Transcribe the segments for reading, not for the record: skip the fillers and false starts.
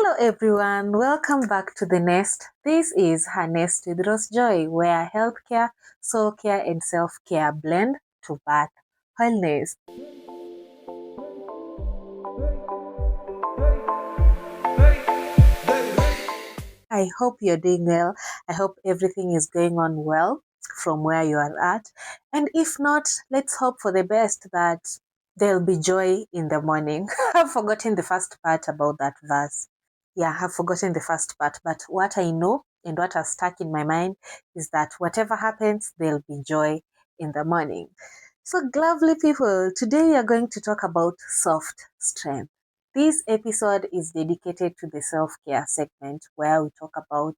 Hello everyone, welcome back to The Nest. This is Her Nest with Rose Joy, where healthcare, soul care, and self-care blend to birth wellness. I hope you're doing well. I hope everything is going on well from where you are at. And if not, let's hope for the best that there'll be joy in the morning. I've forgotten the first part about that verse. Yeah, I've forgotten the first part, but what I know and what has stuck in my mind is that whatever happens, there'll be joy in the morning. So, lovely people, today we are going to talk about soft strength. This episode is dedicated to the self care segment where we talk about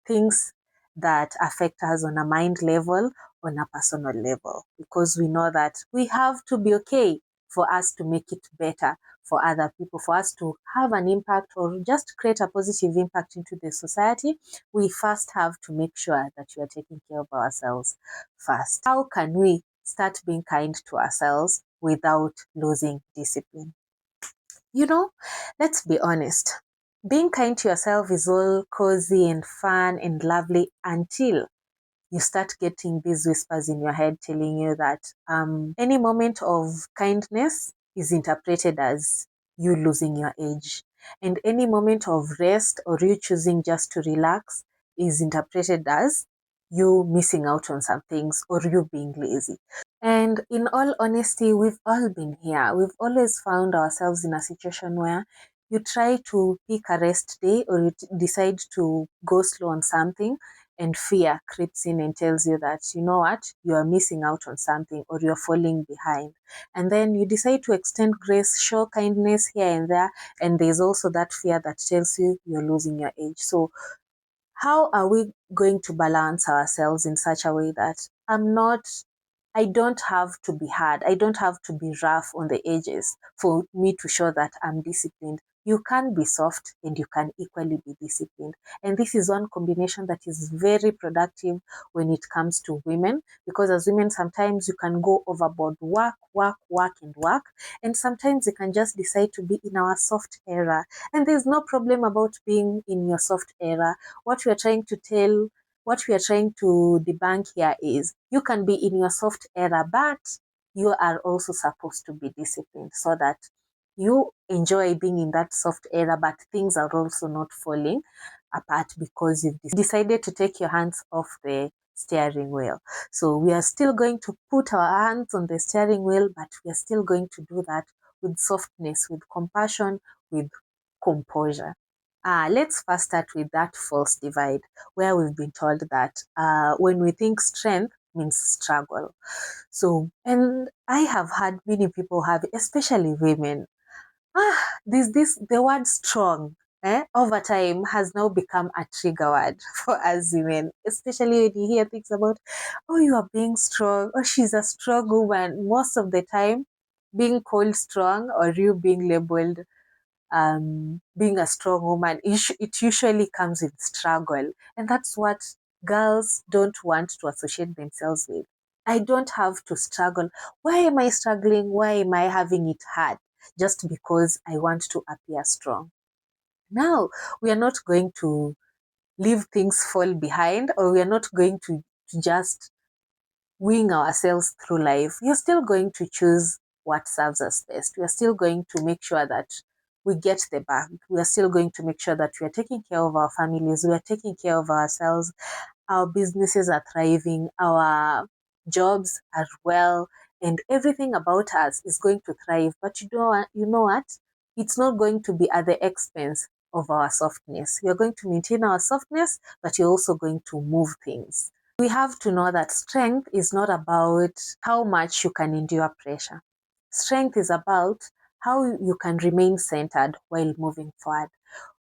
things that affect us on a mind level, on a personal level, because we know that we have to be okay for us to make it better for other people, for us to have an impact or just create a positive impact into the society. We first have to make sure that we are taking care of ourselves first. How can we start being kind to ourselves without losing discipline? You know, let's be honest. Being kind to yourself is all cozy and fun and lovely until you start getting these whispers in your head telling you that any moment of kindness is interpreted as you losing your edge. And any moment of rest or you choosing just to relax is interpreted as you missing out on some things or you being lazy. And in all honesty, we've all been here. We've always found ourselves in a situation where you try to pick a rest day or you decide to go slow on something, and fear creeps in and tells you that, you know what, you are missing out on something or you're falling behind. And then you decide to extend grace, show kindness here and there. And there's also that fear that tells you you're losing your edge. So how are we going to balance ourselves in such a way that I don't have to be hard. I don't have to be rough on the edges for me to show that I'm disciplined. You can be soft and you can equally be disciplined. And this is one combination that is very productive when it comes to women, because as women, sometimes you can go overboard, and work. And sometimes you can just decide to be in our soft era. And there's no problem about being in your soft era. What we are trying to tell what we are trying to debunk here is you can be in your soft era, but you are also supposed to be disciplined so that you enjoy being in that soft era, but things are also not falling apart because you've decided to take your hands off the steering wheel. So we are still going to put our hands on the steering wheel, but we are still going to do that with softness, with compassion, with composure. Let's first start with that false divide where we've been told that when we think strength means struggle. So, and I have had many people have, especially women, the word strong over time has now become a trigger word for us women, especially when you hear things about, oh, you are being strong, or she's a strong woman. Most of the time, being called strong or you being labeled being a strong woman, it usually comes with struggle. And that's what girls don't want to associate themselves with. I don't have to struggle. Why am I struggling? Why am I having it hard? Just because I want to appear strong. Now, we are not going to leave things fall behind, or we are not going to just wing ourselves through life. We are still going to choose what serves us best. We are still going to make sure that we get the bag. We are still going to make sure that we are taking care of our families. We are taking care of ourselves. Our businesses are thriving. Our jobs are well. And everything about us is going to thrive. But you know what? It's not going to be at the expense of our softness. We are going to maintain our softness, but you're also going to move things. We have to know that strength is not about how much you can endure pressure. Strength is about how you can remain centered while moving forward.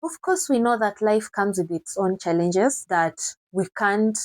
Of course, we know that life comes with its own challenges that we can't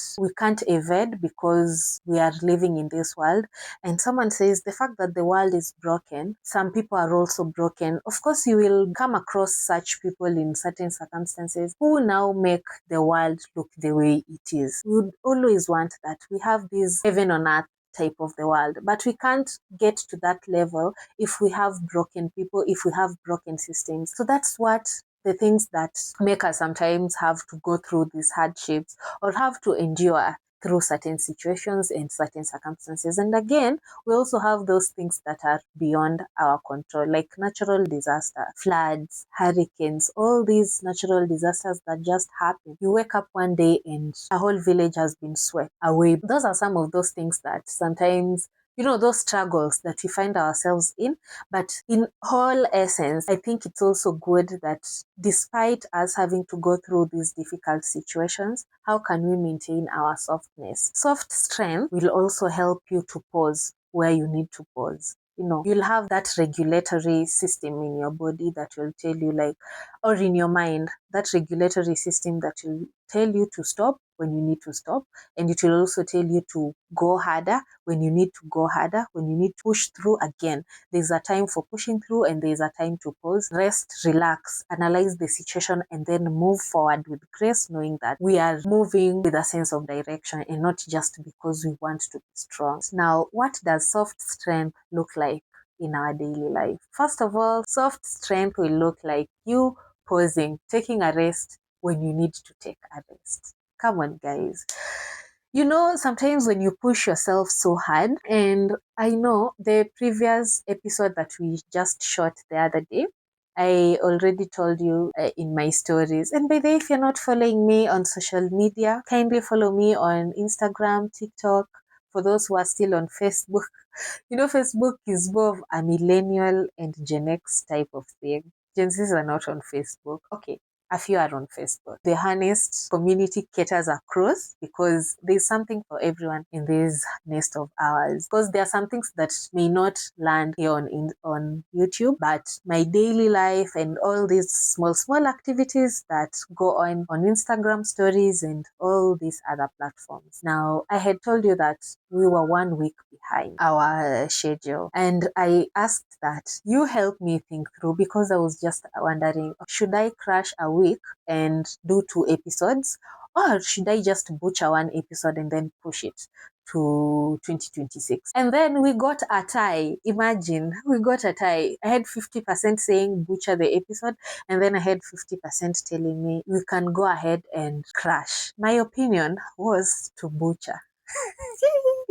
evade because we are living in this world. And someone says the fact that the world is broken, some people are also broken. Of course, you will come across such people in certain circumstances who now make the world look the way it is. We would always want that. We have this heaven on earth type of the world, but we can't get to that level if we have broken people, if we have broken systems. So that's what the things that make us sometimes have to go through these hardships or have to endure through certain situations and certain circumstances. And again, we also have those things that are beyond our control, like natural disaster, floods, hurricanes, all these natural disasters that just happen. You wake up one day and a whole village has been swept away. Those are some of those things that sometimes, those struggles that we find ourselves in. But in all essence, I think it's also good that despite us having to go through these difficult situations, how can we maintain our softness? Soft strength will also help you to pause where you need to pause. You'll have that regulatory system in your body that will tell you, like, or in your mind, that regulatory system that will tell you to stop when you need to stop. And it will also tell you to go harder when you need to go harder, when you need to push through again. There's a time for pushing through and there's a time to pause, rest, relax, analyze the situation, and then move forward with grace, knowing that we are moving with a sense of direction and not just because we want to be strong. Now, what does soft strength look like in our daily life? First of all, soft strength will look like you pausing, taking a rest when you need to take a rest. Come on, guys. Sometimes when you push yourself so hard, and I know the previous episode that we just shot the other day, I already told you in my stories. And by the way, if you're not following me on social media, kindly follow me on Instagram, TikTok. For those who are still on Facebook, Facebook is more of a millennial and Gen X type of thing. Gen Zs are not on Facebook. Okay, a few are on Facebook. The honest community caters across because there's something for everyone in this nest of ours. Because there are some things that may not land here on YouTube, but my daily life and all these small activities that go on Instagram stories and all these other platforms. Now, I had told you that we were 1 week behind our schedule, and I asked that you help me think through, because I was just wondering, should I crash a week and do 2 episodes, or should I just butcher 1 episode and then push it to 2026? And then we got a tie. Imagine, we got a tie. I had 50% saying butcher the episode, and then I had 50% telling me we can go ahead and crash. My opinion was to butcher.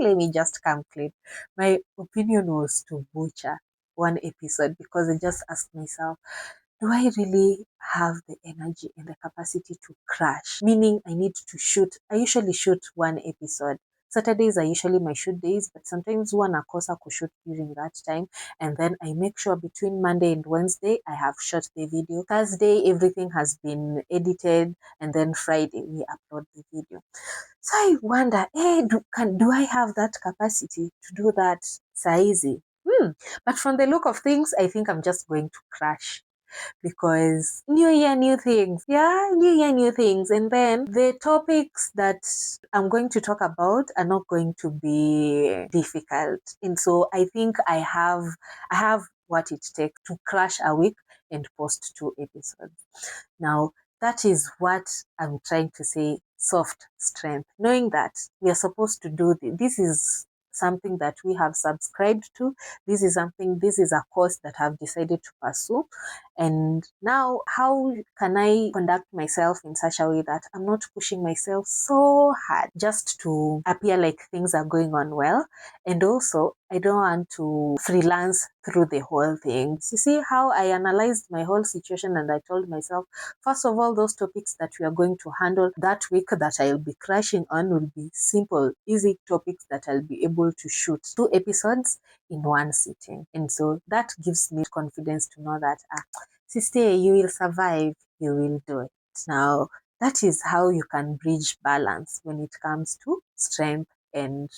Let me just come clean. My opinion was to butcher 1 episode, because I just asked myself, do I really have the energy and the capacity to crash? Meaning I need to shoot. I usually shoot 1 episode. Saturdays are usually my shoot days, but sometimes one nakosa shoot during that time. And then I make sure between Monday and Wednesday, I have shot the video. Thursday, everything has been edited. And then Friday, we upload the video. So I wonder, do I have that capacity to do that easy? But from the look of things, I think I'm just going to crash, because new year, new things. Yeah, new year, new things. And then the topics that I'm going to talk about are not going to be difficult. And so I think I have what it takes to crash a week and post 2 episodes. Now, that is what I'm trying to say, soft strength. Knowing that we are supposed to do this is something that we have subscribed to. This is a course that I've decided to pursue. And now, how can I conduct myself in such a way that I'm not pushing myself so hard just to appear like things are going on well? And also, I don't want to freelance through the whole thing. You see how I analyzed my whole situation, and I told myself, first of all, those topics that we are going to handle that week that I'll be crashing on will be simple, easy topics that I'll be able to shoot 2 episodes in one sitting. And so that gives me confidence to know that, sister, you will survive, you will do it. Now, that is how you can bridge balance when it comes to strength and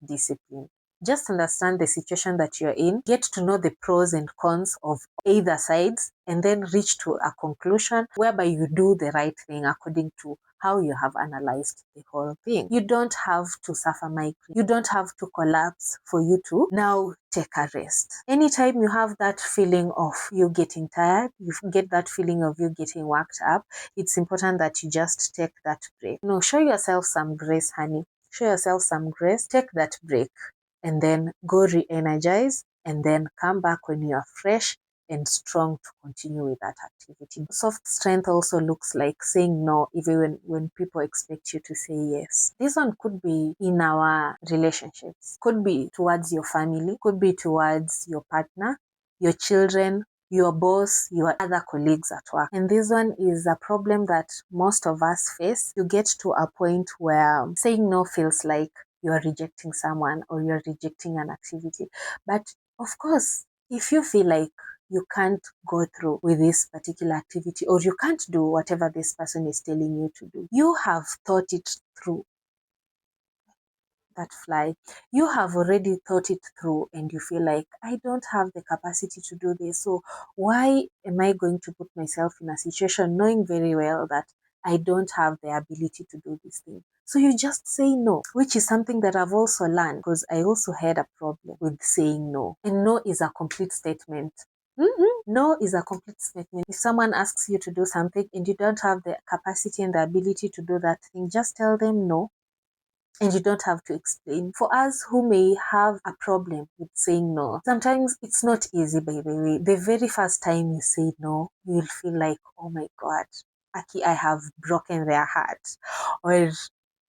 discipline. Just understand the situation that you're in, get to know the pros and cons of either sides, and then reach to a conclusion whereby you do the right thing according to how you have analyzed the whole thing. You don't have to suffer migraine. You don't have to collapse for you to now take a rest. Anytime you have that feeling of you getting tired, you get that feeling of you getting worked up, it's important that you just take that break. Show yourself some grace, honey. Show yourself some grace. Take that break, and then go re-energize, and then come back when you are fresh and strong to continue with that activity. Soft strength also looks like saying no even when people expect you to say yes. This one could be in our relationships, could be towards your family, could be towards your partner, your children, your boss, your other colleagues at work. And this one is a problem that most of us face. You get to a point where saying no feels like you're rejecting someone or you're rejecting an activity. But of course, if you feel like you can't go through with this particular activity or you can't do whatever this person is telling you to do, you have thought it through. That fly, you have already thought it through and you feel like, I don't have the capacity to do this, so why am I going to put myself in a situation knowing very well that I don't have the ability to do this thing? So you just say no, which is something that I've also learned because I also had a problem with saying no. And no is a complete statement. No is a complete statement. If someone asks you to do something and you don't have the capacity and the ability to do that thing, just tell them no, and you don't have to explain. For us who may have a problem with saying no, sometimes it's not easy, by the way. The very first time you say no, you'll feel like, oh my God, Aki, I have broken their heart, or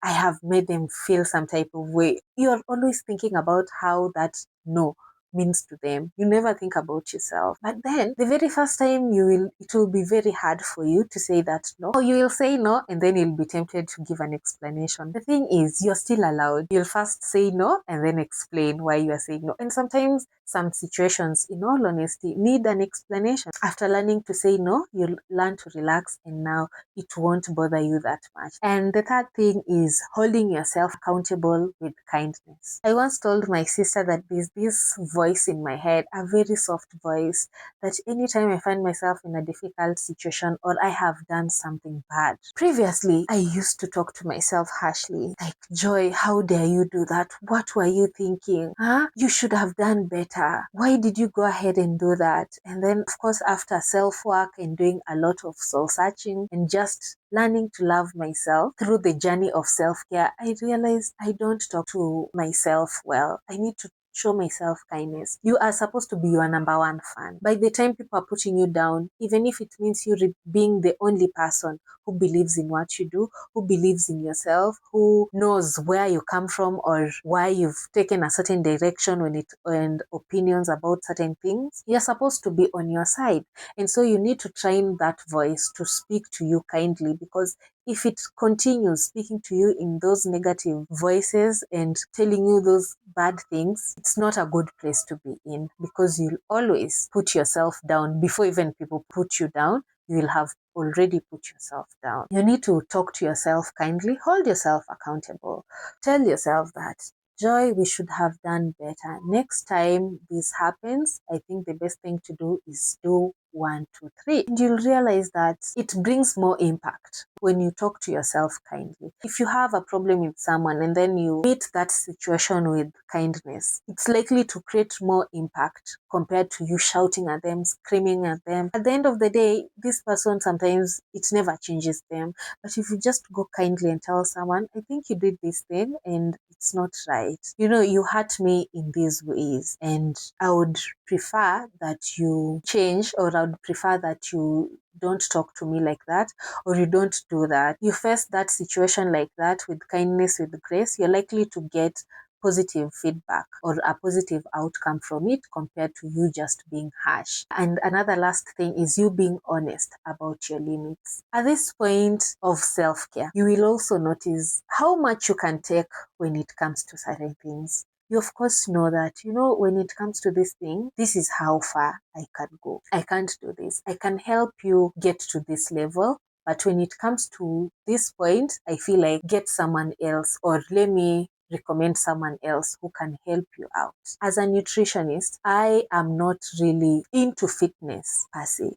I have made them feel some type of way. You're always thinking about how that no means to them. You never think about yourself. But then the very first time it will be very hard for you to say that no. Or you will say no and then you'll be tempted to give an explanation. The thing is, you're still allowed. You'll first say no and then explain why you are saying no. And sometimes some situations, in all honesty, need an explanation. After learning to say no, you'll learn to relax and now it won't bother you that much. And the third thing is holding yourself accountable with kindness. I once told my sister that there's this voice in my head, a very soft voice, that anytime I find myself in a difficult situation or I have done something bad, previously I used to talk to myself harshly, like, Joy, how dare you do that? What were you thinking? Huh? You should have done better. Why did you go ahead and do that? And then, of course, after self-work and doing a lot of soul-searching and just learning to love myself through the journey of self-care, I realized I don't talk to myself well. I need to show myself kindness. You are supposed to be your number one fan. By the time people are putting you down, even if it means you being the only person who believes in what you do, who believes in yourself, who knows where you come from or why you've taken a certain direction and opinions about certain things, you're supposed to be on your side. And so you need to train that voice to speak to you kindly, because if it continues speaking to you in those negative voices and telling you those bad things, it's not a good place to be in, because you'll always put yourself down before even people put you down. You will have already put yourself down. You need to talk to yourself kindly, hold yourself accountable, tell yourself that, Joy, we should have done better. Next time this happens, I think the best thing to do is do 1, 2, 3. And you'll realize that it brings more impact when you talk to yourself kindly. If you have a problem with someone and then you meet that situation with kindness, it's likely to create more impact compared to you shouting at them, screaming at them. At the end of the day, this person, sometimes it never changes them. But if you just go kindly and tell someone, I think you did this thing and it's not right. You hurt me in these ways and I would prefer that you change, or I would prefer that you don't talk to me like that, or you don't do that. You face that situation like that with kindness, with grace, you're likely to get positive feedback or a positive outcome from it compared to you just being harsh. And another last thing is you being honest about your limits. At this point of self-care, you will also notice how much you can take when it comes to certain things. You of course know that, when it comes to this thing, this is how far I can go. I can't do this. I can help you get to this level. But when it comes to this point, I feel like get someone else, or let me recommend someone else who can help you out. As a nutritionist, I am not really into fitness per se.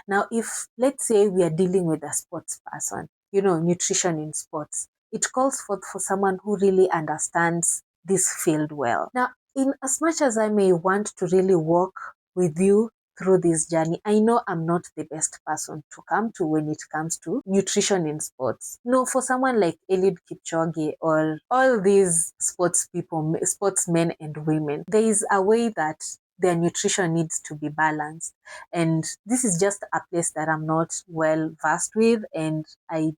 Now, if let's say we are dealing with a sports person, nutrition in sports, it calls for someone who really understands this field well. Now, in as much as I may want to really walk with you through this journey, I know I'm not the best person to come to when it comes to nutrition in sports. No, for someone like Eliud Kipchoge or all these sports people, sportsmen and women, there is a way that their nutrition needs to be balanced. And this is just a place that I'm not well versed with, and I'm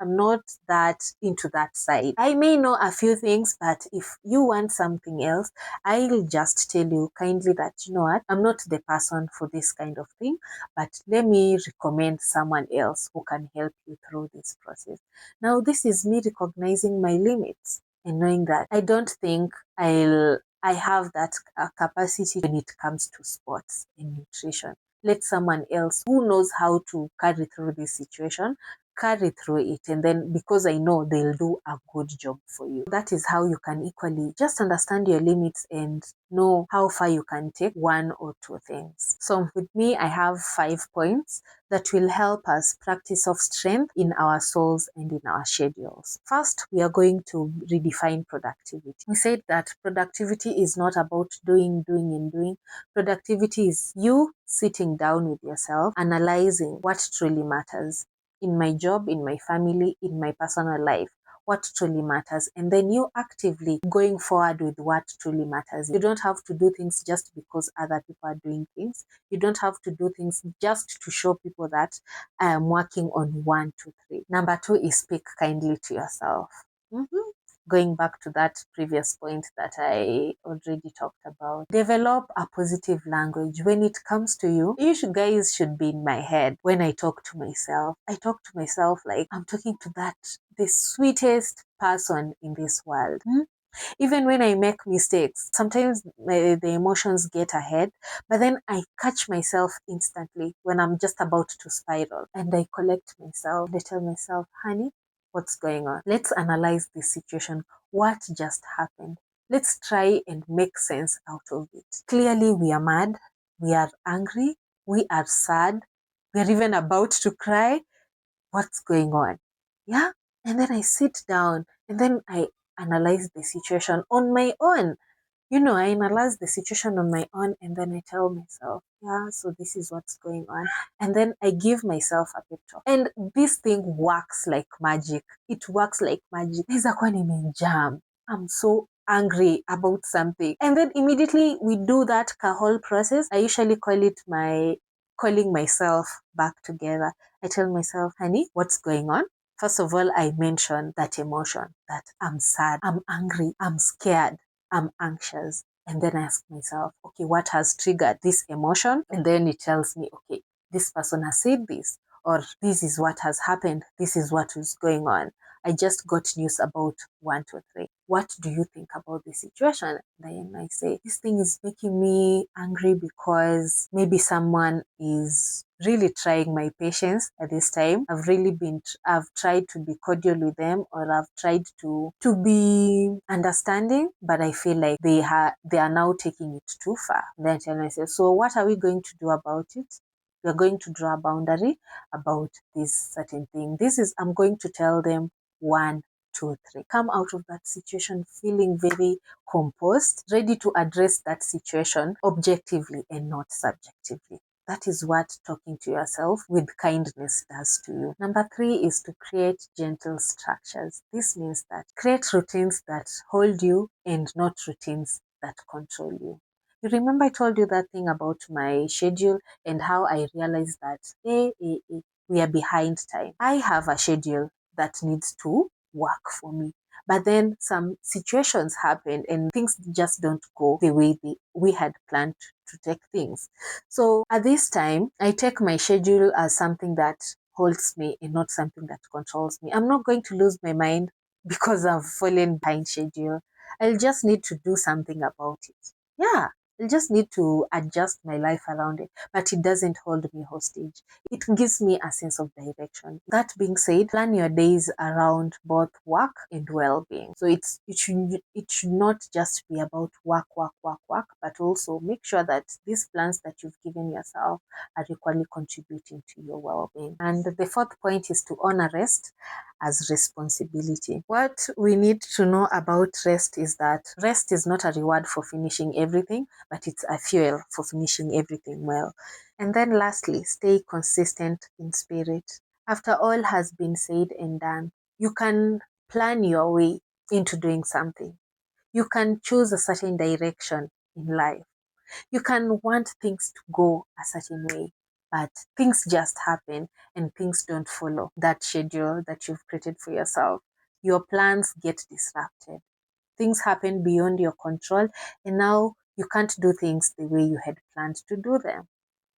not that into that side. I may know a few things, but if you want something else, I'll just tell you kindly that, you know what, I'm not the person for this kind of thing, but let me recommend someone else who can help you through this process. Now, this is me recognizing my limits and knowing that I don't think I have that capacity when it comes to sports and nutrition. Let someone else who knows how to carry through this situation carry through it, and then because I know they'll do a good job for you. That is how you can equally just understand your limits and know how far you can take one or two things. So with me, I have 5 points that will help us practice of strength in our souls and in our schedules. First, we are going to redefine productivity. We said that productivity is not about doing, and doing. Productivity is you sitting down with yourself, analyzing what truly matters in my job, in my family, in my personal life, what truly matters, and then you actively going forward with what truly matters. You don't have to do things just because other people are doing things. You don't have to do things just to show people that I am working on one, two, three. Number two is speak kindly to yourself. Going back to that previous point that I already talked about, develop a positive language. When it comes to you, guys should be in my head. When I talk to myself, I talk to myself like I'm talking to the sweetest person in this world. Even when I make mistakes, sometimes the emotions get ahead, but then I catch myself instantly when I'm just about to spiral, and I collect myself. I tell myself, honey, what's going on? Let's analyze this situation. What just happened? Let's try and make sense out of it. Clearly, we are mad, we are angry, we are sad, we're even about to cry. What's going on? Yeah. And then I sit down and then I analyze the situation on my own. I analyze the situation on my own, and then I tell myself, yeah, so this is what's going on. And then I give myself a pep talk. And this thing works like magic. It works like magic. Naweza kuwa nimejam. I'm so angry about something. And then immediately we do that whole process. I usually call it my calling myself back together. I tell myself, honey, what's going on? First of all, I mention that emotion that I'm sad, I'm angry, I'm scared, I'm anxious. And then I ask myself, okay, what has triggered this emotion? And then it tells me, okay, this person has said this, or this is what has happened, this is what is going on. I just got news about one, two, three. What do you think about the situation? Then I say, this thing is making me angry because maybe someone is really trying my patience at this time. I've tried to be cordial with them, or I've tried to be understanding, but I feel like they are now taking it too far. Then I tell myself, so what are we going to do about it? We're going to draw a boundary about this certain thing. I'm going to tell them one, two, three. Come out of that situation feeling very composed, ready to address that situation objectively and not subjectively. That is what talking to yourself with kindness does to you. Number three is to create gentle structures. This means that create routines that hold you and not routines that control you. You remember I told you that thing about my schedule and how I realized that, we are behind time. I have a schedule that needs to work for me. But then some situations happen and things just don't go the way we had planned to take things. So at this time, I take my schedule as something that holds me and not something that controls me. I'm not going to lose my mind because I've fallen behind schedule. I'll just need to do something about it. Yeah. I'll just need to adjust my life around it, but it doesn't hold me hostage. It gives me a sense of direction. That being said, plan your days around both work and well-being. So it should not just be about work, work, work, work, but also make sure that these plans that you've given yourself are equally contributing to your well-being. And the fourth point is to honor rest as responsibility. What we need to know about rest is that rest is not a reward for finishing everything, but it's a fuel for finishing everything well. And then lastly, stay consistent in spirit. After all has been said and done, you can plan your way into doing something. You can choose a certain direction in life. You can want things to go a certain way, but things just happen and things don't follow that schedule that you've created for yourself. Your plans get disrupted. Things happen beyond your control, and now you can't do things the way you had planned to do them.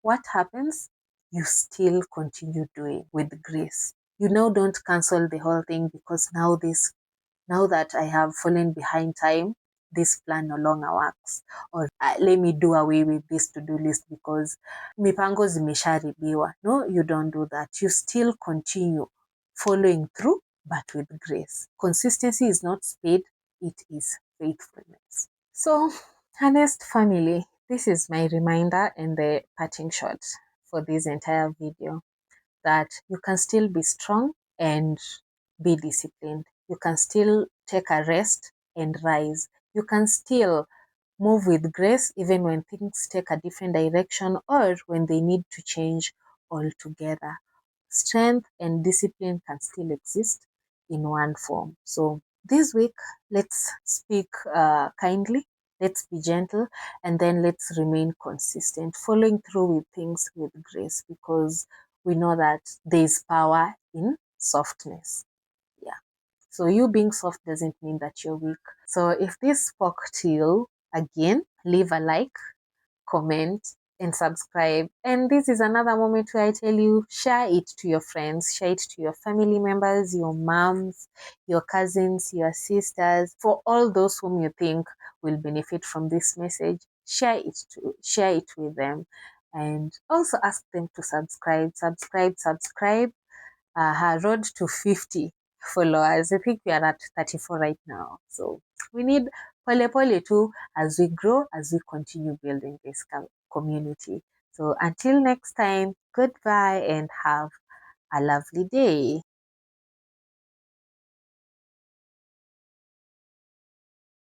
What happens? You still continue doing with grace. You now don't cancel the whole thing because now that I have fallen behind time, this plan no longer works. Or let me do away with this to-do list because mipango zimesharibiwa. No, you don't do that. You still continue following through, but with grace. Consistency is not speed, it is faithfulness. So, honest family, this is my reminder and the parting shot for this entire video, that you can still be strong and be disciplined. You can still take a rest and rise. You can still move with grace even when things take a different direction or when they need to change altogether. Strength and discipline can still exist in one form. So this week, let's speak kindly, let's be gentle, and then let's remain consistent, following through with things with grace, because we know that there is power in softness. Yeah. So you being soft doesn't mean that you're weak. So if this spoke to you, again, leave a like, comment, and subscribe. And this is another moment where I tell you, share it to your friends, share it to your family members, your moms, your cousins, your sisters, for all those whom you think will benefit from this message. Share it with them, and also ask them to subscribe. Her road to 50 followers. I think we are at 34 right now. So we need pole pole too as we grow, as we continue building this community. So until next time, goodbye and have a lovely day.